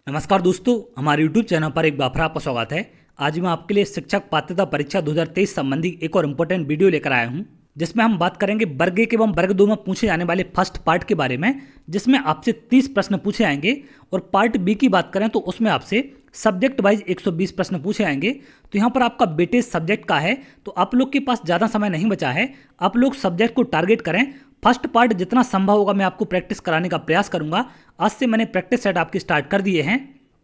नमस्कार दोस्तों, हमारे YouTube चैनल पर एक बार फिर आपका स्वागत है। आज मैं आपके लिए शिक्षक पात्रता परीक्षा 2023 संबंधी एक और इम्पोर्टेंट वीडियो लेकर आया हूं, जिसमें हम बात करेंगे वर्ग 1 एवं वर्ग 2 में पूछे जाने वाले फर्स्ट पार्ट के बारे में, जिसमें आपसे 30 प्रश्न पूछे जाएंगे। और पार्ट बी की बात करें तो उसमें आपसे सब्जेक्ट वाइज 120 प्रश्न पूछे जाएंगे। तो यहाँ पर आपका वेटेज सब्जेक्ट का है, तो आप लोग के पास ज़्यादा समय नहीं बचा है। आप लोग सब्जेक्ट को टारगेट करें। फर्स्ट पार्ट जितना संभव होगा मैं आपको प्रैक्टिस कराने का प्रयास करूंगा। आज से मैंने प्रैक्टिस सेट आपके स्टार्ट कर दिए हैं,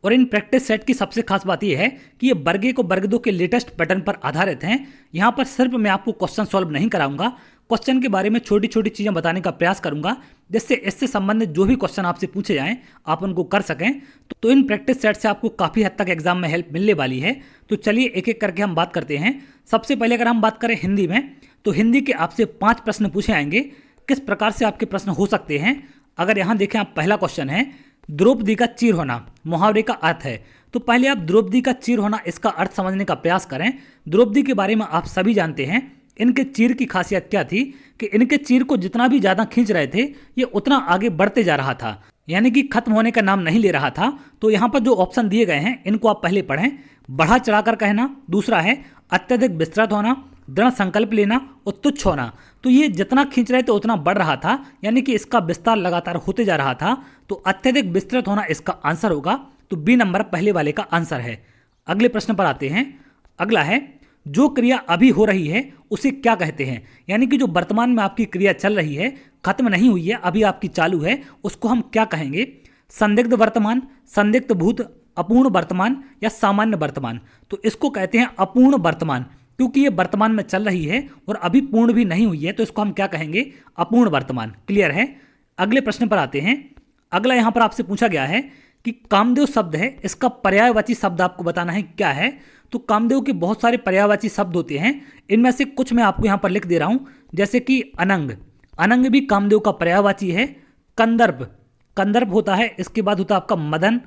और इन प्रैक्टिस सेट की सबसे खास बात यह है कि ये वर्ग 1 और वर्ग 2 के लेटेस्ट पैटर्न पर आधारित हैं। यहाँ पर सिर्फ मैं आपको क्वेश्चन सॉल्व नहीं कराऊंगा, क्वेश्चन के बारे में छोटी छोटी चीज़ें बताने का प्रयास करूंगा, जिससे इससे संबंधित जो भी क्वेश्चन आपसे पूछे जाएं आप उनको कर सकें। तो इन प्रैक्टिस सेट से आपको काफ़ी हद तक एग्जाम में हेल्प मिलने वाली है। तो चलिए एक एक करके हम बात करते हैं। सबसे पहले अगर हम बात करें हिंदी में, तो हिंदी के आपसे 5 प्रश्न पूछे जाएंगे। किस प्रकार से आपके प्रश्न हो सकते हैं, अगर यहाँ देखें आप, पहला क्वेश्चन है द्रौपदी का चीर होना मुहावरे का अर्थ है। तो पहले आप द्रौपदी का चीर होना इसका अर्थ समझने का प्रयास करें। द्रौपदी के बारे में आप सभी जानते हैं, इनके चीर की खासियत क्या थी कि इनके चीर को जितना भी ज़्यादा खींच रहे थे ये उतना आगे बढ़ते जा रहा था, यानी कि खत्म होने का नाम नहीं ले रहा था। तो यहाँ पर जो ऑप्शन दिए गए हैं इनको आप पहले पढ़ें। बढ़ा चढ़ाकर कहना, दूसरा है अत्यधिक विस्तृत होना, दृढ़ संकल्प लेना और तुच्छ होना। तो ये जितना खींच रहे थे उतना बढ़ रहा था, यानी कि इसका विस्तार लगातार होते जा रहा था। तो अत्यधिक विस्तृत होना इसका आंसर होगा। तो बी नंबर पहले वाले का आंसर है। अगले प्रश्न पर आते हैं। अगला है जो क्रिया अभी हो रही है उसे क्या कहते हैं, यानी कि जो वर्तमान में आपकी क्रिया चल रही है, खत्म नहीं हुई है, अभी आपकी चालू है, उसको हम क्या कहेंगे? संदिग्ध वर्तमान, संदिग्ध भूत, अपूर्ण वर्तमान या सामान्य वर्तमान। तो इसको कहते हैं अपूर्ण वर्तमान, क्योंकि ये वर्तमान में चल रही है और अभी पूर्ण भी नहीं हुई है, तो इसको हम क्या कहेंगे? अपूर्ण वर्तमान। क्लियर है? अगले प्रश्न पर आते हैं। अगला यहाँ पर आपसे पूछा गया है कि कामदेव शब्द है, इसका पर्यायवाची शब्द आपको बताना है क्या है। तो कामदेव के बहुत सारे पर्यायवाची शब्द होते हैं, इनमें से कुछ मैं आपको यहाँ पर लिख दे रहा हूँ, जैसे कि अनंग, अनंग भी कामदेव का पर्यायवाची है। कंदर्प, कंदर्प होता है। इसके बाद होता है आपका मदन,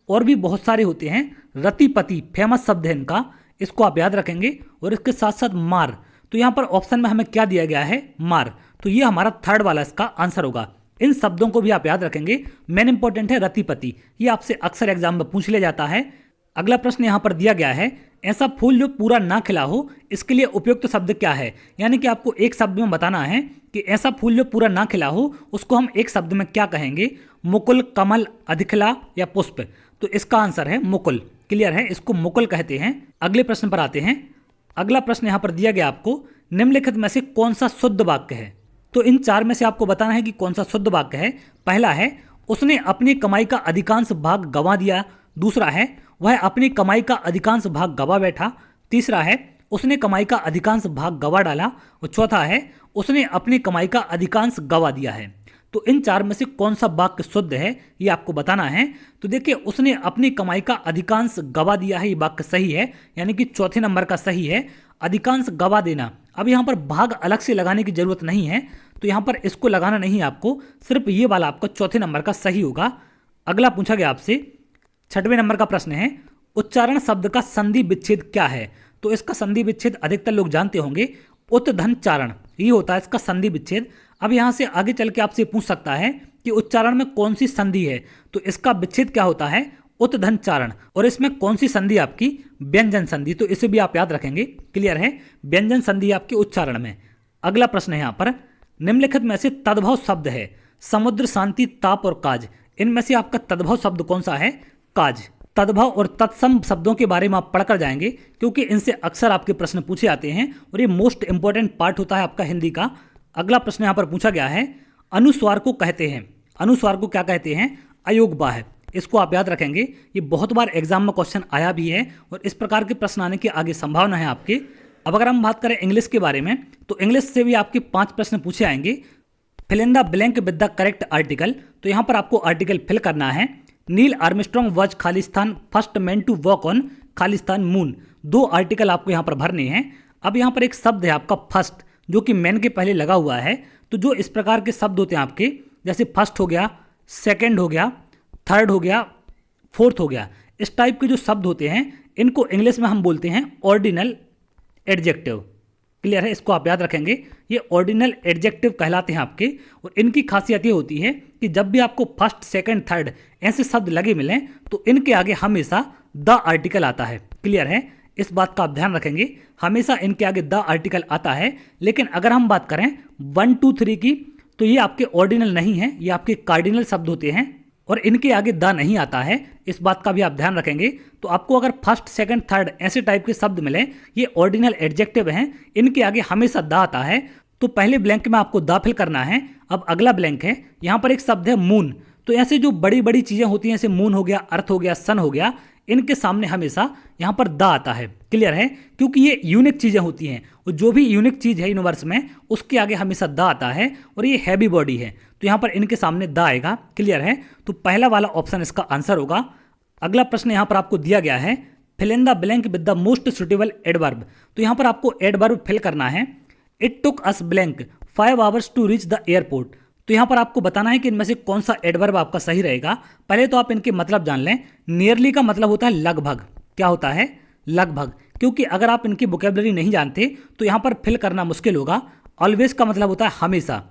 और भी बहुत सारे होते हैं। रतिपति फेमस शब्द है इनका, इसको आप याद रखेंगे। और इसके साथ साथ मार, तो यहाँ पर ऑप्शन में हमें क्या दिया गया है? मार। तो ये हमारा थर्ड वाला इसका आंसर होगा। इन शब्दों को भी आप याद रखेंगे। मेन इंपॉर्टेंट है रतिपति, ये आपसे अक्सर एग्जाम में पूछ लिया जाता है। अगला प्रश्न यहाँ पर दिया गया है, ऐसा फूल जो पूरा ना खिला हो, इसके लिए उपयुक्त शब्द क्या है? यानी कि आपको एक शब्द में बताना है कि ऐसा फूल जो पूरा ना खिला हो उसको हम एक शब्द में क्या कहेंगे? मुकुल, कमल, अधिखला या पुष्प। तो इसका आंसर है मुकुल। क्लियर है? इसको मुकुल कहते हैं। अगले प्रश्न पर आते हैं। अगला प्रश्न यहाँ पर दिया गया आपको, निम्नलिखित में से कौन सा शुद्ध वाक्य है? तो इन 4 में से आपको बताना है कि कौन सा शुद्ध वाक्य है। पहला है उसने अपनी कमाई का अधिकांश भाग गंवा दिया। दूसरा है वह अपनी कमाई का अधिकांश भाग गंवा बैठा। तीसरा है उसने कमाई का अधिकांश भाग गंवा डाला। और चौथा है उसने अपनी कमाई का अधिकांश गंवा दिया है। तो इन 4 में से कौन सा वाक्य शुद्ध है ये आपको बताना है। तो देखिए, उसने अपनी कमाई का अधिकांश गंवा दिया है, ये वाक्य सही है, यानी कि चौथे नंबर का सही है। अधिकांश गंवा देना, अब यहाँ पर भाग अलग से लगाने की जरूरत नहीं है, तो यहाँ पर इसको लगाना नहीं है आपको, सिर्फ ये वाला आपका चौथे नंबर का सही होगा। अगला पूछा गया आपसे 6वें नंबर का प्रश्न है, उच्चारण शब्द का संधि विच्छेद क्या है? तो इसका संधि विच्छेद अधिकतर लोग जानते होंगे, उत्धन चारण, ये होता है इसका संधि विच्छेद। अब यहाँ से आगे चल के आपसे पूछ सकता है कि उच्चारण में कौन सी संधि है, तो इसका विच्छेद क्या होता है? उत्धन चारण। और इसमें कौन सी संधि आपकी? व्यंजन संधि। तो इसे भी आप याद रखेंगे। क्लियर है? व्यंजन संधि आपके उच्चारण में। अगला प्रश्न है यहाँ पर, निम्नलिखित में से तद्भव शब्द है, समुद्र, शांति, ताप और काज। इनमें से आपका तद्भव शब्द कौन सा है? काज। तद्भव और तत्सम शब्दों के बारे में आप पढ़कर जाएंगे, क्योंकि इनसे अक्सर आपके प्रश्न पूछे जाते हैं और ये मोस्ट इंपॉर्टेंट पार्ट होता है आपका हिंदी का। अगला प्रश्न यहाँ पर पूछा गया है, अनुस्वार को कहते हैं, अनुस्वार को क्या कहते हैं? अयोगबाह। इसको आप याद रखेंगे, ये बहुत बार एग्जाम में क्वेश्चन आया भी है और इस प्रकार के प्रश्न आने की आगे संभावना है आपके। अब अगर हम बात करें इंग्लिश के बारे में, तो इंग्लिश से भी आपके 5 प्रश्न पूछे आएंगे। Fill in the blank with the correct article. तो यहाँ पर आपको आर्टिकल फिल करना है। नील आर्मस्ट्रॉन्ग वॉज खालिस्तान first man to walk on खालिस्तान मून। 2 आर्टिकल आपको यहाँ पर भरने हैं। अब यहाँ पर एक शब्द है आपका फर्स्ट, जो कि मैन के पहले लगा हुआ है। तो जो इस प्रकार के शब्द होते हैं आपके, जैसे फर्स्ट हो गया, सेकंड हो गया, थर्ड हो गया, फोर्थ हो गया, इस टाइप के जो शब्द होते हैं इनको इंग्लिश में हम बोलते हैं ऑर्डिनल एडजेक्टिव। क्लियर है, इसको आप याद रखेंगे। ये ऑर्डिनल एडजेक्टिव कहलाते हैं आपके, और इनकी खासियत ये होती है कि जब भी आपको फर्स्ट, सेकंड, थर्ड ऐसे शब्द लगे मिलें तो इनके आगे हमेशा द आर्टिकल आता है। क्लियर है, इस बात का आप ध्यान रखेंगे, हमेशा इनके आगे द आर्टिकल आता है। लेकिन अगर हम बात करें 1, 2, 3 की, तो ये आपके ऑर्डिनल नहीं है, ये आपके कार्डिनल शब्द होते हैं और इनके आगे द नहीं आता है। इस बात का भी आप ध्यान रखेंगे। तो आपको अगर फर्स्ट, सेकंड, थर्ड ऐसे टाइप के शब्द मिले, ये ऑर्डिनल एडजेक्टिव हैं, इनके आगे हमेशा द आता है। तो पहले ब्लैंक में आपको द फिल करना है। अब अगला ब्लैंक है, यहाँ पर एक शब्द है मून। तो ऐसे जो बड़ी बड़ी चीजें होती हैं, जैसे मून हो गया, अर्थ हो गया, सन हो गया, इनके सामने हमेशा यहाँ पर द आता है। क्लियर है, क्योंकि ये यूनिक चीजें होती हैं और जो भी यूनिक चीज है यूनिवर्स में उसके आगे हमेशा द आता है, और ये हैवी बॉडी है तो यहाँ पर इनके सामने द आएगा। क्लियर है, तो पहला वाला ऑप्शन इसका आंसर होगा। अगला प्रश्न यहाँ पर आपको दिया गया है, fill in the blank with the most suitable adverb. तो यहाँ पर आपको एडवर्ब फिल करना है। It took us blank 5 hours to reach the airport. तो यहाँ पर आपको बताना है कि इनमें से कौन सा एडवर्ब आपका सही रहेगा। पहले तो आप इनके मतलब जान लें। नियरली का मतलब होता है लगभग। क्या होता है? लगभग। क्योंकि अगर आप इनकी वोकैबुलरी नहीं जानते तो यहाँ पर फिल करना मुश्किल होगा। ऑलवेज का मतलब होता है हमेशा।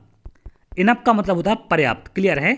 इनफ का मतलब होता है पर्याप्त। क्लियर है,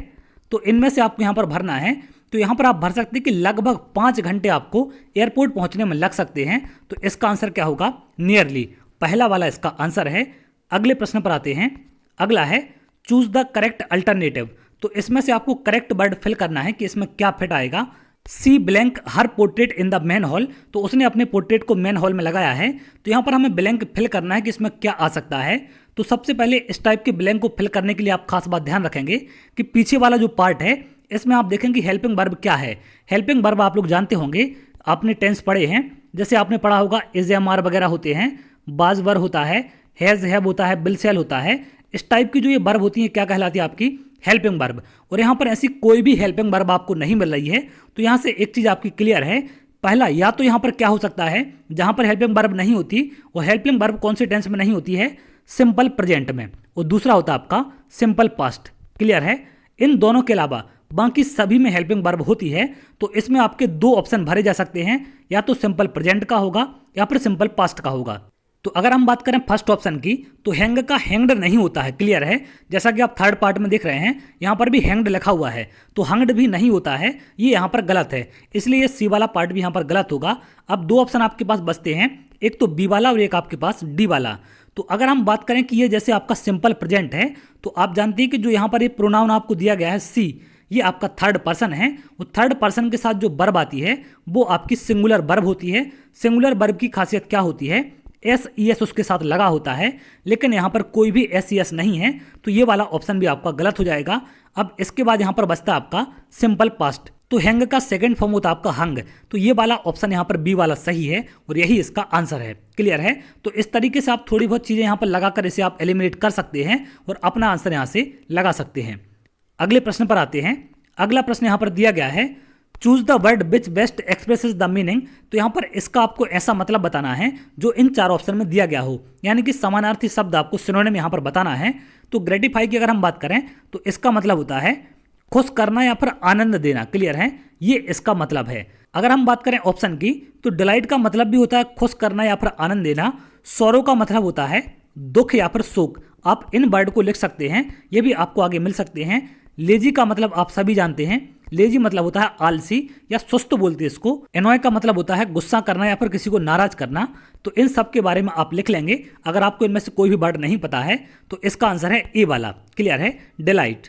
तो इनमें से आपको यहाँ पर भरना है। तो यहाँ पर आप भर सकते हैं कि लगभग 5 घंटे आपको एयरपोर्ट पहुँचने में लग सकते हैं। तो इसका आंसर क्या होगा? नियरली। पहला वाला इसका आंसर है। अगले प्रश्न पर आते हैं। अगला है चूज द करेक्ट अल्टरनेटिव। तो इसमें से आपको करेक्ट वर्ड फिल करना है कि इसमें क्या फिट आएगा। She blank her portrait in the main hall. तो उसने अपने पोर्ट्रेट को मैन हॉल में लगाया है। तो यहाँ पर हमें ब्लैंक फिल करना है कि इसमें क्या आ सकता है। तो सबसे पहले इस टाइप के ब्लैंक को फिल करने के लिए आप खास बात ध्यान रखेंगे कि पीछे वाला जो पार्ट है इसमें आप देखेंगे हेल्पिंग वर्ब क्या है। हेल्पिंग वर्ब आप लोग जानते होंगे, आपने टेंस पढ़े हैं। जैसे आपने पढ़ा होगा इज, एम, आर वगैरह होते हैं, बाज वर्ब होता है, हैज, हैव होता है, बिल, सेल होता है। इस टाइप की जो ये वर्ब होती है क्या कहलाती है? आपकी हेल्पिंग वर्ब। और यहाँ पर ऐसी कोई भी हेल्पिंग वर्ब आपको नहीं मिल रही है। तो यहाँ से एक चीज़ आपकी क्लियर है। पहला, या तो यहाँ पर क्या हो सकता है, जहाँ पर हेल्पिंग वर्ब नहीं होती, वो हेल्पिंग वर्ब कौन से टेंस में नहीं होती है? सिंपल प्रेजेंट में। और दूसरा होता है आपका सिंपल पास्ट। क्लियर है, इन दोनों के अलावा बाकी सभी में हेल्पिंग वर्ब होती है। तो इसमें आपके 2 ऑप्शन भरे जा सकते हैं, या तो सिंपल प्रेजेंट का होगा या फिर सिंपल पास्ट का होगा। तो अगर हम बात करें फर्स्ट ऑप्शन की, तो हैंग का हैंग्ड नहीं होता है। क्लियर है, जैसा कि आप थर्ड पार्ट में देख रहे हैं, यहाँ पर भी हैंग्ड लिखा हुआ है, तो हंग्ड भी नहीं होता है। ये यहाँ पर गलत है, इसलिए ये सी वाला पार्ट भी यहाँ पर गलत होगा। अब 2 ऑप्शन आपके पास बचते हैं, एक तो बी वाला और एक आपके पास डी वाला। तो अगर हम बात करें कि ये जैसे आपका सिंपल प्रेजेंट है, तो आप जानते हैं कि जो यहाँ पर ये प्रोनाउन आपको दिया गया है सी, ये आपका थर्ड पर्सन है। वो थर्ड पर्सन के साथ जो वर्ब आती है वो आपकी सिंगुलर वर्ब होती है। सिंगुलर वर्ब की खासियत क्या होती है? एस ई एस उसके साथ लगा होता है, लेकिन यहाँ पर कोई भी एस ई एस नहीं है। तो ये वाला ऑप्शन भी आपका गलत हो जाएगा। अब इसके बाद यहाँ पर बचता है आपका सिंपल पास्ट। तो हैंग का सेकंड फॉर्म होता है आपका हंग। तो ये वाला ऑप्शन यहाँ पर बी वाला सही है और यही इसका आंसर है। क्लियर है, तो इस तरीके से आप थोड़ी बहुत चीज़ें यहाँ पर लगाकर इसे आप एलिमिनेट कर सकते हैं और अपना आंसर यहाँ से लगा सकते हैं। अगले प्रश्न पर आते हैं। अगला प्रश्न यहाँ पर दिया गया है, choose the word which best expresses the meaning. तो यहाँ पर इसका आपको ऐसा मतलब बताना है जो इन 4 ऑप्शन में दिया गया हो, यानी कि समानार्थी शब्द आपको सिनोनिम यहाँ पर बताना है। तो ग्रेटिफाई की अगर हम बात करें तो इसका मतलब होता है खुश करना या फिर आनंद देना। क्लियर है, ये इसका मतलब है। अगर हम बात करें ऑप्शन की, तो डिलाइट का मतलब भी होता है खुश करना या फिर आनंद देना। सौरो का मतलब होता है दुख या फिर शोक। आप इन वर्ड को लिख सकते हैं, ये भी आपको आगे मिल सकते हैं। लेजी का मतलब आप सभी जानते हैं, लेजी मतलब होता है आलसी या सुस्त बोलते हैं इसको। एनॉय का मतलब होता है गुस्सा करना या फिर किसी को नाराज करना। तो इन सब के बारे में आप लिख लेंगे। अगर आपको इनमें से कोई भी वर्ड नहीं पता है तो इसका आंसर है ए वाला। क्लियर है, डिलाइट।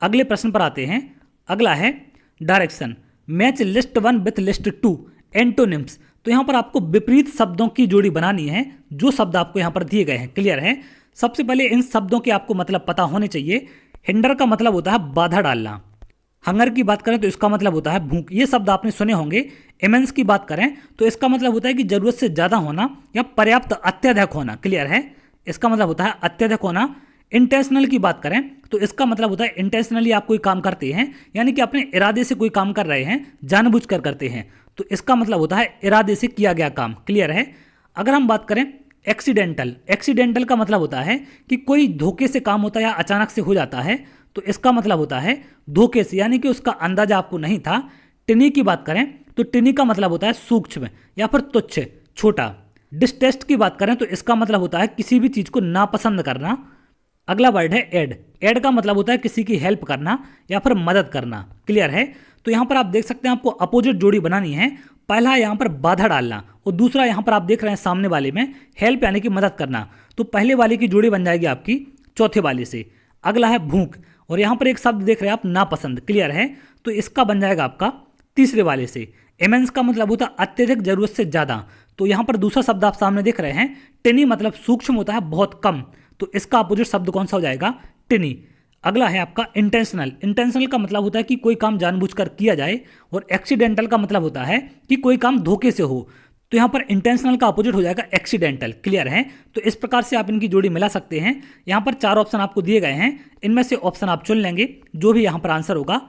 अगले प्रश्न पर आते हैं। अगला है direction. Match list 1 with list 2 antonyms. तो यहाँ पर आपको विपरीत शब्दों की जोड़ी बनानी है, जो शब्द आपको यहाँ पर दिए गए हैं। क्लियर है, सबसे पहले इन शब्दों के आपको मतलब पता होने चाहिए। हिंडर का मतलब होता है बाधा डालना। हंगर की बात करें तो इसका मतलब होता है भूख। ये शब्द आपने सुने होंगे। इमेंस की बात करें तो इसका मतलब होता है कि जरूरत से ज्यादा होना या पर्याप्त, अत्यधिक होना। क्लियर है, इसका मतलब होता है अत्यधिक होना। इंटेंशनल की बात करें तो इसका मतलब होता है इंटेंशनली आप कोई काम करते हैं, यानी कि अपने इरादे से कोई काम कर रहे हैं, जानबूझकर करते हैं। तो इसका मतलब होता है इरादे से किया गया काम। क्लियर है। अगर हम बात करें एक्सीडेंटल, एक्सीडेंटल का मतलब होता है कि कोई धोखे से काम होता है या अचानक से हो जाता है। तो इसका मतलब होता है धोखे से, यानी कि उसका अंदाजा आपको नहीं था। टिनी की बात करें तो टिनी का मतलब होता है सूक्ष्म या फिर तुच्छ, छोटा। डिस्टेस्ट की बात करें तो इसका मतलब होता है किसी भी चीज को नापसंद करना। अगला वर्ड है एड। एड का मतलब होता है किसी की हेल्प करना या फिर मदद करना। क्लियर है? तो यहाँ पर आप देख सकते हैं आपको अपोजिट जोड़ी बनानी है। पहला यहाँ पर बाधा डालना और दूसरा यहाँ पर आप देख रहे हैं सामने वाले में हेल्प यानी कि मदद करना। तो पहले वाले की जोड़ी बन जाएगी आपकी चौथे वाले से। अगला है भूख और यहाँ पर एक शब्द देख रहे हैं आप नापसंद। क्लियर है? तो इसका बन जाएगा आपका तीसरे वाले से। इमेंस का मतलब होता है अत्यधिक, जरूरत से ज्यादा। तो यहाँ पर दूसरा शब्द आप सामने देख रहे हैं टिनी, मतलब सूक्ष्म होता है, बहुत कम। तो इसका अपोजिट शब्द कौन सा हो जाएगा? टिनी। अगला है आपका इंटेंशनल। इंटेंशनल का मतलब होता है कि कोई काम जानबूझकर किया जाए और एक्सीडेंटल का मतलब होता है कि कोई काम धोखे से हो। तो यहाँ पर इंटेंशनल का अपोजिट हो जाएगा एक्सीडेंटल। क्लियर है? तो इस प्रकार से आप इनकी जोड़ी मिला सकते हैं। यहाँ पर 4 ऑप्शन आपको दिए गए हैं, इनमें से ऑप्शन आप चुन लेंगे जो भी यहाँ पर आंसर होगा।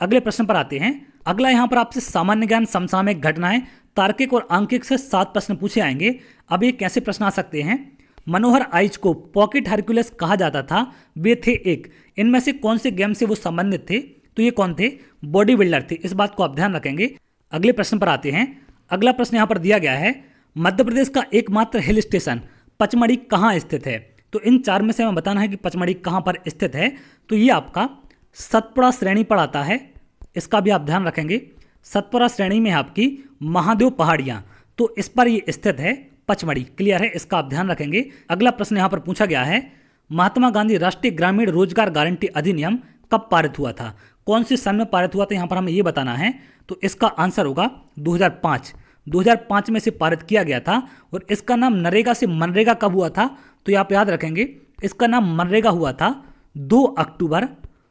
अगले प्रश्न पर आते हैं। अगला यहाँ पर आपसे सामान्य ज्ञान, समसामयिक घटनाएं, तार्किक और आंकिक से 7 प्रश्न पूछे आएंगे। अब ये कैसे प्रश्न आ सकते हैं? मनोहर आइच को पॉकेट हरक्यूलिस कहा जाता था, वे थे एक। इनमें से कौन से गेम से वो संबंधित थे? तो ये कौन थे? बॉडी बिल्डर थे। इस बात को आप ध्यान रखेंगे। अगले प्रश्न पर आते हैं। अगला प्रश्न यहाँ पर दिया गया है, मध्य प्रदेश का एकमात्र हिल स्टेशन पचमढ़ी कहाँ स्थित है? तो इन 4 में से हमें बताना है कि पचमढ़ी कहाँ पर स्थित है। तो ये आपका सतपुड़ा श्रेणी पर आता है, इसका भी आप ध्यान रखेंगे। सतपुड़ा श्रेणी में आपकी महादेव पहाड़ियाँ, तो इस पर ये स्थित है पचमढ़ी। क्लियर है? इसका आप ध्यान रखेंगे। अगला प्रश्न यहाँ पर पूछा गया है, महात्मा गांधी राष्ट्रीय ग्रामीण रोजगार गारंटी अधिनियम कब पारित हुआ था? कौन से सन में पारित हुआ था, यहाँ पर हमें ये बताना है। तो इसका आंसर होगा 2005। 2005 में से पारित किया गया था और इसका नाम नरेगा से मनरेगा कब हुआ था? तो ये आप याद रखेंगे, इसका नाम मनरेगा हुआ था 2 अक्टूबर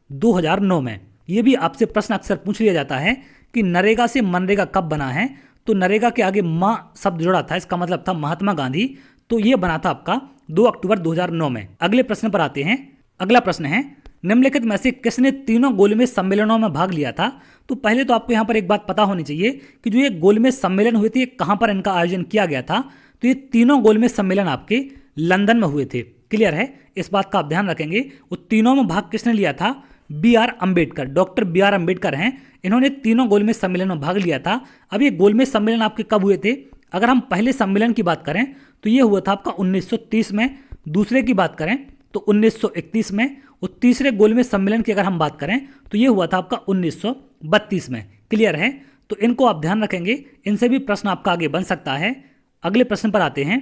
2009 में। ये भी आपसे प्रश्न अक्सर पूछ लिया जाता है कि नरेगा से मनरेगा कब बना है। तो नरेगा के आगे माँ शब्द जुड़ा था, इसका मतलब था महात्मा गांधी। तो ये बना था आपका 2 अक्टूबर 2009 में। अगले प्रश्न पर आते हैं। अगला प्रश्न है, निम्नलिखित में से किसने तीनों गोलमेज सम्मेलनों में भाग लिया था? तो पहले तो आपको यहाँ पर एक बात पता होनी चाहिए कि जो ये गोलमेज सम्मेलन हुए थे, कहाँ पर इनका आयोजन किया गया था? तो ये तीनों गोलमेज सम्मेलन आपके लंदन में हुए थे। क्लियर है? इस बात का आप ध्यान रखेंगे। वो तीनों में भाग किसने लिया था? B.R. Ambedkar, doctor B.R. Ambedkar हैं, इन्होंने तीनों गोलमेज सम्मेलन में भाग लिया था। अब ये गोलमेज सम्मेलन आपके कब हुए थे? अगर हम पहले सम्मेलन की बात करें तो ये हुआ था आपका 1930 में। दूसरे की बात करें तो 1931 में। और तीसरे गोलमेज सम्मेलन की अगर हम बात करें तो ये हुआ था आपका 1932 में। क्लियर है? तो इनको आप ध्यान रखेंगे, इनसे भी प्रश्न आपका आगे बन सकता है। अगले प्रश्न पर आते हैं।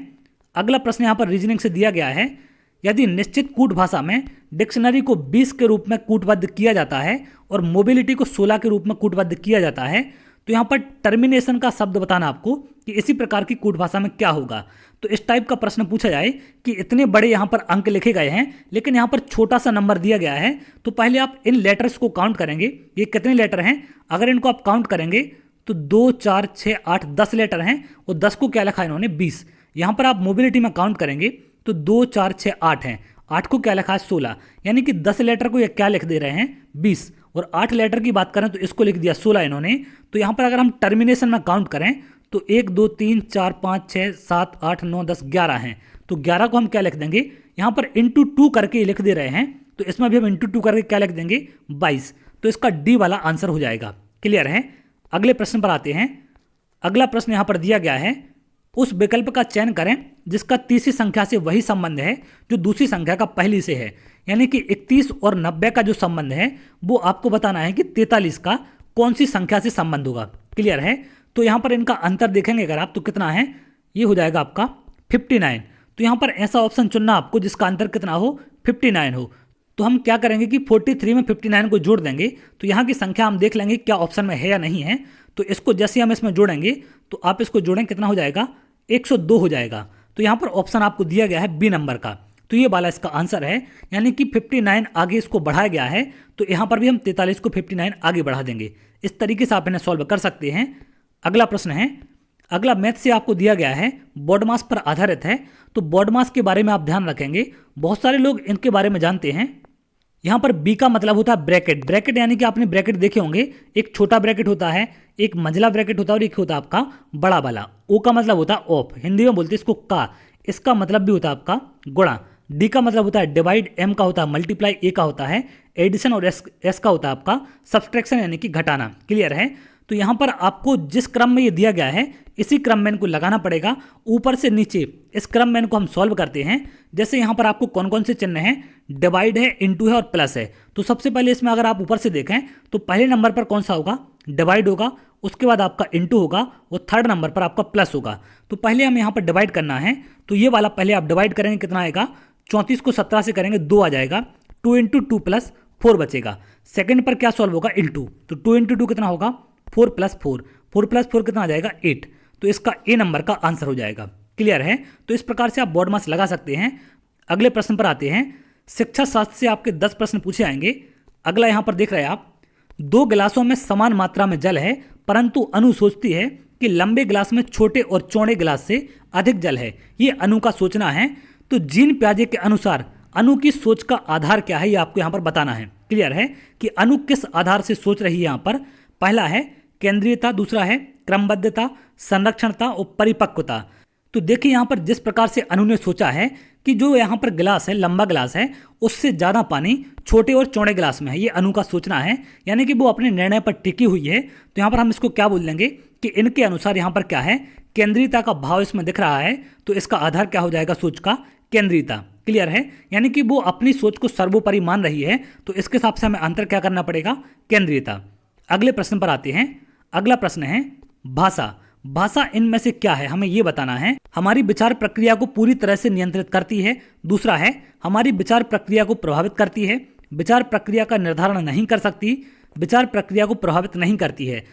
अगला प्रश्न यहाँ पर रीजनिंग से दिया गया है, यदि निश्चित कूट भाषा में डिक्शनरी को 20 के रूप में कूटबद्ध किया जाता है और मोबिलिटी को 16 के रूप में कूटबद्ध किया जाता है, तो यहाँ पर टर्मिनेशन का शब्द बताना आपको कि इसी प्रकार की कूट भाषा में क्या होगा। तो इस टाइप का प्रश्न पूछा जाए कि इतने बड़े यहाँ पर अंक लिखे गए हैं लेकिन यहाँ पर छोटा सा नंबर दिया गया है, तो पहले आप इन लेटर्स को काउंट करेंगे। ये कितने लेटर हैं? अगर इनको आप काउंट करेंगे तो 2, 4, 6, 8, 10 लेटर हैं और 10 को क्या लिखा है इन्होंने? 20। यहाँ पर आप मोबिलिटी में काउंट करेंगे तो 2, 4, 6, 8 हैं। 8 को क्या लिखा है? 16। यानी कि 10 लेटर को ये क्या लिख दे रहे हैं? 20। और 8 लेटर की बात करें तो इसको लिख दिया 16 इन्होंने। तो यहाँ पर अगर हम टर्मिनेशन में काउंट करें तो 1, 2, 3, 4, 5, 6, 7, 8, 9, 10, 11 हैं। तो 11 को हम क्या लिख देंगे? यहाँ पर इंटू 2 करके लिख दे रहे हैं, तो इसमें भी हम इंटू 2 करके क्या लिख देंगे? 22। तो इसका डी वाला आंसर हो जाएगा। क्लियर है? अगले प्रश्न पर आते हैं। अगला प्रश्न यहाँ पर दिया गया है, उस विकल्प का चयन करें जिसका तीसरी संख्या से वही संबंध है जो दूसरी संख्या का पहली से है। यानी कि 31 और 90 का जो संबंध है वो आपको बताना है कि 43 का कौन सी संख्या से संबंध होगा। क्लियर है? तो यहाँ पर इनका अंतर देखेंगे अगर आप तो कितना है? ये हो जाएगा आपका 59। तो यहाँ पर ऐसा ऑप्शन चुनना आपको जिसका अंतर कितना हो? 59 हो। तो हम क्या करेंगे कि 43 में 59 को जोड़ देंगे। तो यहाँ की संख्या हम देख लेंगे क्या ऑप्शन में है या नहीं है। तो इसको जैसे हम इसमें जोड़ेंगे तो आप इसको जोड़ें, कितना हो जाएगा? 102 हो जाएगा। तो यहाँ पर ऑप्शन आपको दिया गया है बी नंबर का, तो ये वाला इसका आंसर है। यानी कि 59 आगे इसको बढ़ाया गया है, तो यहाँ पर भी हम 43 को 59 आगे बढ़ा देंगे। इस तरीके से आप इन्हें सॉल्व कर सकते हैं। अगला प्रश्न है, अगला मैथ से आपको दिया गया है, बॉड मास पर आधारित है। तो बॉड मास के बारे में आप ध्यान रखेंगे, बहुत सारे लोग इनके बारे में जानते हैं। यहाँ पर बी का मतलब होता है ब्रैकेट। ब्रैकेट यानी कि आपने ब्रैकेट देखे होंगे, एक छोटा ब्रैकेट होता है, एक मंझला ब्रैकेट होता है और एक होता है आपका बड़ा वाला। ओ का मतलब होता है ऑफ, हिंदी में बोलते हैं इसको का, इसका मतलब भी होता है आपका गुणा। डी का मतलब होता है डिवाइड, एम का होता है मल्टीप्लाई, ए का होता है एडिशन और एस का होता है आपका सब्सट्रैक्शन यानी कि घटाना। क्लियर है? तो यहाँ पर आपको जिस क्रम में ये दिया गया है इसी क्रम में इनको लगाना पड़ेगा, ऊपर से नीचे इस क्रम में इनको हम सॉल्व करते हैं। जैसे यहाँ पर आपको कौन कौन से चिन्ह हैं, डिवाइड है, इनटू है और प्लस है। तो सबसे पहले इसमें अगर आप ऊपर से देखें तो पहले नंबर पर कौन सा होगा, डिवाइड होगा, उसके बाद आपका इनटू होगा और थर्ड नंबर पर आपका प्लस होगा। तो पहले हम यहाँ पर डिवाइड करना है, तो ये वाला पहले आप डिवाइड करेंगे, कितना आएगा, 34 को 17 से करेंगे 2 आ जाएगा, 2 इंटू 2 प्लस 4 बचेगा। सेकंड पर क्या सॉल्व होगा, इंटू, तो 2 इंटू 2 कितना होगा, 4 प्लस 4, 4 प्लस 4 कितना आ जाएगा, 8। तो इसका ए नंबर का आंसर हो जाएगा। क्लियर है। तो इस प्रकार से आप बोर्ड मार्क्स लगा सकते हैं। अगले प्रश्न पर आते हैं। शिक्षा शास्त्र से आपके 10 प्रश्न पूछे आएंगे। अगला यहाँ पर देख रहे हैं आप, 2 गिलासों में समान मात्रा में जल है, परंतु अनु सोचती है कि लंबे गिलास में छोटे और चौड़े गिलास से अधिक जल है। ये अनु का सोचना है। तो जीन प्याजे के अनुसार अनु की सोच का आधार क्या है, ये आपको यहाँ पर बताना है। क्लियर है कि अनु किस आधार से सोच रही है। यहाँ पर पहला है केंद्रीयता, दूसरा है क्रमबद्धता, संरक्षणता और परिपक्वता। तो देखिए यहाँ पर जिस प्रकार से अनु ने सोचा है कि जो यहाँ पर गिलास है, लंबा गिलास है, उससे ज़्यादा पानी छोटे और चौड़े गिलास में है, ये अनु का सोचना है, यानी कि वो अपने निर्णय पर टिकी हुई है। तो यहाँ पर हम इसको क्या बोल देंगे कि इनके अनुसार यहाँ पर क्या है, केंद्रीयता का भाव इसमें दिख रहा है, तो इसका आधार क्या हो जाएगा, सोच का केंद्रीयता। क्लियर है, यानी कि वो अपनी सोच को सर्वोपरि मान रही है, तो इसके हिसाब से हमें आंसर क्या करना पड़ेगा, केंद्रीयता। अगले प्रश्न पर आते हैं। अगला प्रश्न है भाषा। भाषा इनमें से क्या है, हमें ये बताना है। हमारी विचार प्रक्रिया को पूरी तरह से नियंत्रित करती है, दूसरा है हमारी विचार प्रक्रिया को प्रभावित करती है, विचार प्रक्रिया का निर्धारण नहीं कर सकती, विचार प्रक्रिया को प्रभावित नहीं करती है।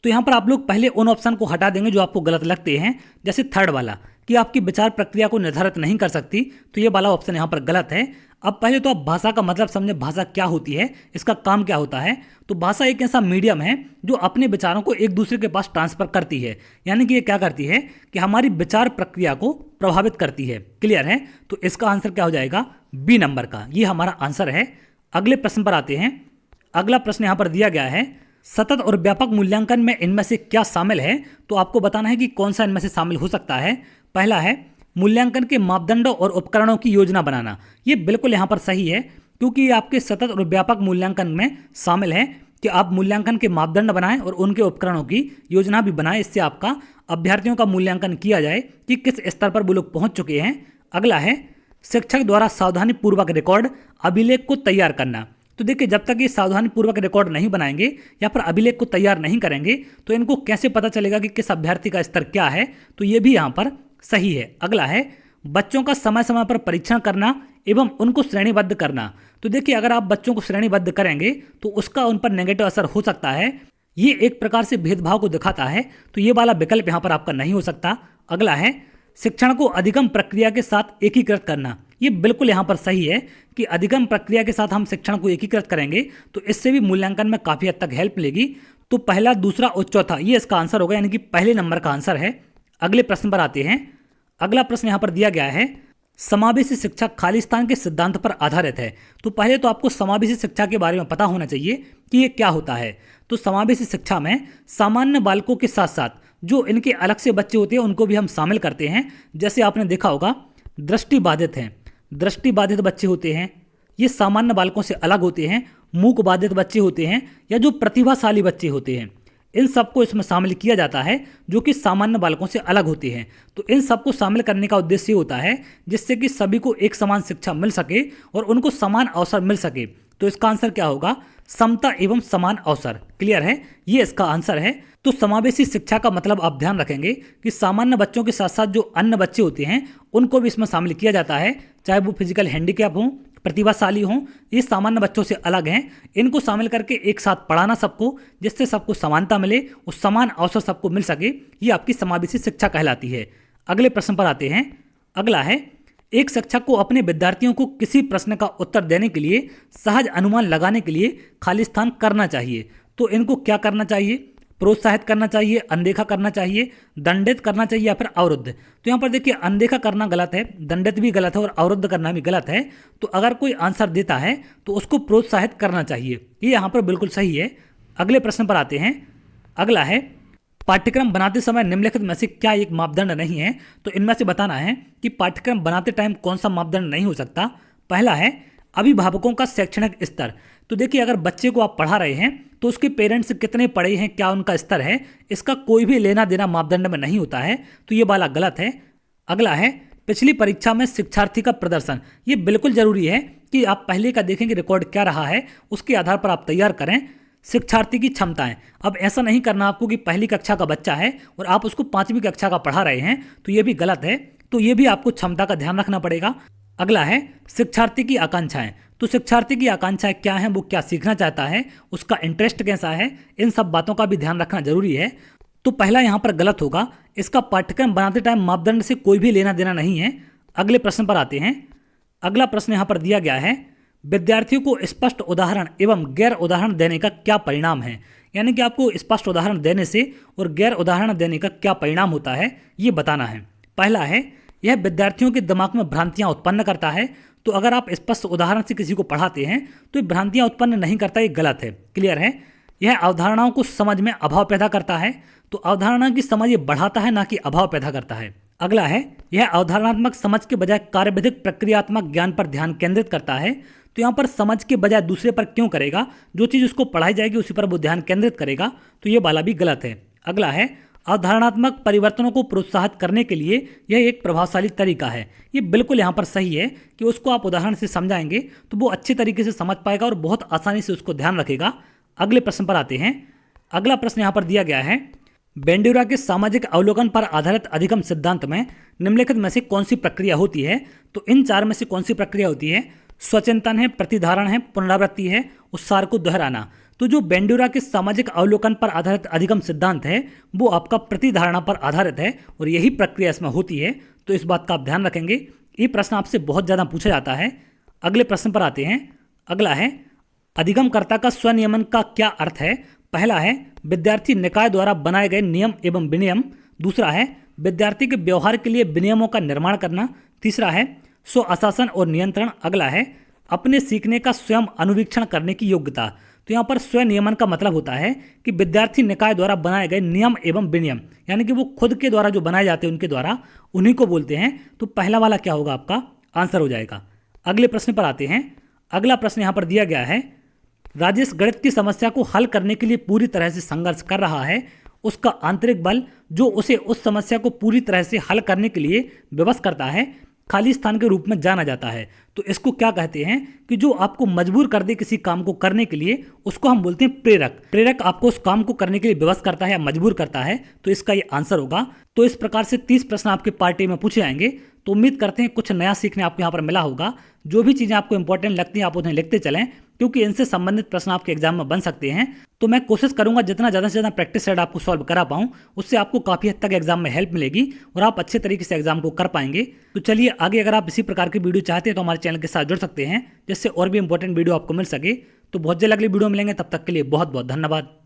तो यहाँ पर आप लोग पहले उन ऑप्शन को हटा देंगे जो आपको गलत लगते हैं, जैसे थर्ड वाला कि आपकी विचार प्रक्रिया को निर्धारित नहीं कर सकती, तो ये वाला ऑप्शन यहाँ पर गलत है। अब पहले तो आप भाषा का मतलब समझे, भाषा क्या होती है, इसका काम क्या होता है। तो भाषा एक ऐसा मीडियम है जो अपने विचारों को एक दूसरे के पास ट्रांसफर करती है, यानी कि ये क्या करती है कि हमारी विचार प्रक्रिया को प्रभावित करती है। क्लियर है, तो इसका आंसर क्या हो जाएगा, बी नंबर का, ये हमारा आंसर है। अगले प्रश्न पर आते हैं। अगला प्रश्न यहाँ पर दिया गया है, सतत और व्यापक मूल्यांकन में इनमें से क्या शामिल है। तो आपको बताना है कि कौन सा इनमें से शामिल हो सकता है। पहला है मूल्यांकन के मापदंडों और उपकरणों की योजना बनाना। ये बिल्कुल यहाँ पर सही है, क्योंकि ये आपके सतत और व्यापक मूल्यांकन में शामिल है कि आप मूल्यांकन के मापदंड बनाएं और उनके उपकरणों की योजना भी बनाएं। इससे आपका अभ्यर्थियों का मूल्यांकन किया जाए कि किस स्तर पर वो लोग पहुँच चुके हैं। अगला है शिक्षक द्वारा सावधानी पूर्वक रिकॉर्ड अभिलेख को तैयार करना। तो देखिए, जब तक ये सावधानी पूर्वक रिकॉर्ड नहीं बनाएंगे या फिर अभिलेख को तैयार नहीं करेंगे तो इनको कैसे पता चलेगा कि किस अभ्यर्थी का स्तर क्या है। तो ये भी यहाँ पर सही है। अगला है बच्चों का समय समय पर परीक्षण करना एवं उनको श्रेणीबद्ध करना। तो देखिए, अगर आप बच्चों को श्रेणीबद्ध करेंगे तो उसका उन पर नेगेटिव असर हो सकता है, ये एक प्रकार से भेदभाव को दिखाता है। तो ये वाला विकल्प यहाँ पर आपका नहीं हो सकता। अगला है शिक्षण को अधिगम प्रक्रिया के साथ एकीकृत करना। ये बिल्कुल यहाँ पर सही है कि अधिगम प्रक्रिया के साथ हम शिक्षण को एकीकृत करेंगे तो इससे भी मूल्यांकन में काफ़ी हद तक हेल्प मिलेगी। तो पहला, दूसरा और चौथा ये इसका आंसर होगा, यानी कि पहले नंबर का आंसर है। अगले प्रश्न पर आते हैं। अगला प्रश्न यहाँ पर दिया गया है, समावेशी शिक्षा खालिस्तान के सिद्धांत पर आधारित है। तो पहले तो आपको समावेशी शिक्षा के बारे में पता होना चाहिए कि ये क्या होता है। तो समावेशी शिक्षा में सामान्य बालकों के साथ साथ जो इनके अलग से बच्चे होते हैं उनको भी हम शामिल करते हैं। जैसे आपने देखा होगा, दृष्टिबाधित हैं, दृष्टिबाधित बच्चे होते हैं, ये सामान्य बालकों से अलग होते हैं। मूक बाधित बच्चे होते हैं या जो प्रतिभाशाली बच्चे होते हैं, इन सबको इसमें शामिल किया जाता है जो कि सामान्य बालकों से अलग होते हैं। तो इन सबको शामिल करने का उद्देश्य होता है जिससे कि सभी को एक समान शिक्षा मिल सके और उनको समान अवसर मिल सके। तो इसका आंसर क्या होगा, समता एवं समान अवसर। क्लियर है, ये इसका आंसर है। तो समावेशी शिक्षा का मतलब आप ध्यान रखेंगे कि सामान्य बच्चों के साथ साथ जो अन्य बच्चे होते हैं उनको भी इसमें शामिल किया जाता है, चाहे वो फिजिकल हैंडीकैप हों, प्रतिभाशाली हों, ये सामान्य बच्चों से अलग हैं। इनको शामिल करके एक साथ पढ़ाना सबको, जिससे सबको समानता मिले और समान अवसर सबको मिल सके, ये आपकी समावेशी शिक्षा कहलाती है। अगले प्रश्न पर आते हैं। अगला है, एक शिक्षक को अपने विद्यार्थियों को किसी प्रश्न का उत्तर देने के लिए सहज अनुमान लगाने के लिए खालिस्तान करना चाहिए। तो इनको क्या करना चाहिए, प्रोत्साहित करना चाहिए, अनदेखा करना चाहिए, दंडित करना चाहिए या फिर अवरुद्ध। तो यहाँ पर देखिए, अनदेखा करना गलत है, दंडित भी गलत है और अवरुद्ध करना भी गलत है। तो अगर कोई आंसर देता है तो उसको प्रोत्साहित करना चाहिए, ये यहाँ पर बिल्कुल सही है। अगले प्रश्न पर आते हैं। अगला है, पाठ्यक्रम बनाते समय निम्नलिखित में से क्या एक मापदंड नहीं है। तो इनमें से बताना है कि पाठ्यक्रम बनाते टाइम कौन सा मापदंड नहीं हो सकता। पहला है, अभिभावकों का शैक्षणिक स्तर। तो देखिए, अगर बच्चे को आप पढ़ा रहे हैं तो उसके पेरेंट्स कितने पढ़े हैं, क्या उनका स्तर है, इसका कोई भी लेना देना मापदंड में नहीं होता है, तो ये वाला गलत है। अगला है पिछली परीक्षा में शिक्षार्थी का प्रदर्शन। ये बिल्कुल जरूरी है कि आप पहले का देखें कि रिकॉर्ड क्या रहा है, उसके आधार पर आप तैयार करें। शिक्षार्थी की क्षमताएं, अब ऐसा नहीं करना आपको कि पहली कक्षा का बच्चा है और आप उसको 5वीं कक्षा का पढ़ा रहे हैं, तो ये भी गलत है। तो ये भी आपको क्षमता का ध्यान रखना पड़ेगा। अगला है शिक्षार्थी की आकांक्षाएं। तो शिक्षार्थी की आकांक्षाएं क्या हैं, वो क्या सीखना चाहता है, उसका इंटरेस्ट कैसा है, इन सब बातों का भी ध्यान रखना जरूरी है। तो पहला यहाँ पर गलत होगा, इसका पाठ्यक्रम बनाते टाइम मापदंड से कोई भी लेना देना नहीं है। अगले प्रश्न पर आते हैं। अगला प्रश्न यहाँ पर दिया गया है, विद्यार्थियों को स्पष्ट उदाहरण एवं गैर उदाहरण देने का क्या परिणाम है। यानी कि आपको स्पष्ट उदाहरण देने से और गैर उदाहरण देने का क्या परिणाम होता है, ये बताना है। पहला है, यह विद्यार्थियों के दिमाग में भ्रांतियां उत्पन्न करता है। तो अगर आप स्पष्ट उदाहरण से किसी को पढ़ाते हैं तो ये भ्रांतियां उत्पन्न नहीं करता, ये गलत है। क्लियर है। यह अवधारणाओं को समझ में अभाव पैदा करता है। तो अवधारणा की समझ ये बढ़ाता है, ना कि अभाव पैदा करता है। अगला है, यह अवधारणात्मक समझ के बजाय कार्यविधिक प्रक्रियात्मक ज्ञान पर ध्यान केंद्रित करता है। तो यहाँ पर समझ के बजाय दूसरे पर क्यों करेगा, जो चीज़ उसको पढ़ाई जाएगी उसी पर वो ध्यान केंद्रित करेगा, तो ये वाला भी गलत है। अगला है, अवधारणात्मक परिवर्तनों को प्रोत्साहित करने के लिए यह एक प्रभावशाली तरीका है। ये बिल्कुल यहाँ पर सही है कि उसको आप उदाहरण से समझाएंगे तो वो अच्छे तरीके से समझ पाएगा और बहुत आसानी से उसको ध्यान रखेगा। अगले प्रश्न पर आते हैं। अगला प्रश्न यहाँ पर दिया गया है, बेंड्यूरा के सामाजिक अवलोकन पर आधारित अधिगम सिद्धांत में निम्नलिखित में से कौन सी प्रक्रिया होती है। तो इन चार में से कौन सी प्रक्रिया होती है, स्वचिंतन है, प्रतिधारण है, पुनरावृत्ति है, उत्सार को दोहराना। तो जो बेंड्यूरा के सामाजिक अवलोकन पर आधारित अधिगम सिद्धांत है वो आपका प्रतिधारणा पर आधारित है और यही प्रक्रिया इसमें होती है। तो इस बात का आप ध्यान रखेंगे, ये प्रश्न आपसे बहुत ज़्यादा पूछा जाता है। अगले प्रश्न पर आते हैं। अगला है, अधिगमकर्ता का स्वनियमन का क्या अर्थ है। पहला है, विद्यार्थी निकाय द्वारा बनाए गए नियम एवं विनियम। दूसरा है, विद्यार्थी के व्यवहार के लिए विनियमों का निर्माण करना। तीसरा है, स्व आशासन और नियंत्रण। अगला है, अपने सीखने का स्वयं अनुवीक्षण करने की योग्यता। तो यहाँ पर स्वयं नियमन का मतलब होता है कि विद्यार्थी निकाय द्वारा बनाए गए नियम एवं विनियम, यानी कि वो खुद के द्वारा जो बनाए जाते हैं उनके द्वारा, उन्हीं को बोलते हैं। तो पहला वाला क्या होगा, आपका आंसर हो जाएगा। अगले प्रश्न पर आते हैं। अगला प्रश्न यहाँ पर दिया गया है, राजेश गणित की समस्या को हल करने के लिए पूरी तरह से संघर्ष कर रहा है। उसका आंतरिक बल जो उसे उस समस्या को पूरी तरह से हल करने के लिए विवश करता है, खाली स्थान के रूप में जाना जाता है। तो इसको क्या कहते हैं कि जो आपको मजबूर कर दे किसी काम को करने के लिए, उसको हम बोलते हैं प्रेरक। प्रेरक आपको उस काम को करने के लिए विवश करता है या मजबूर करता है, तो इसका ये आंसर होगा। तो इस प्रकार से 30 प्रश्न आपके पार्ट ए में पूछे जाएंगे। तो उम्मीद करते हैं कुछ नया सीखने आपको यहाँ पर मिला होगा। जो भी चीज़ें आपको इंपॉर्टेंट लगती हैं आप उन्हें लिखते चलें, क्योंकि इनसे संबंधित प्रश्न आपके एग्जाम में बन सकते हैं। तो मैं कोशिश करूंगा जितना ज़्यादा से ज़्यादा प्रैक्टिस सेट आपको सॉल्व करा पाऊँ, उससे आपको काफ़ी हद तक एग्जाम में हेल्प मिलेगी और आप अच्छे तरीके से एग्जाम को कर पाएंगे। तो चलिए आगे, अगर आप इसी प्रकार की वीडियो चाहते हैं तो हमारे चैनल के साथ जुड़ सकते हैं, जिससे और भी इंपॉर्टेंट वीडियो आपको मिल सके। तो बहुत जल्द अगली वीडियो मिलेंगे, तब तक के लिए बहुत बहुत धन्यवाद।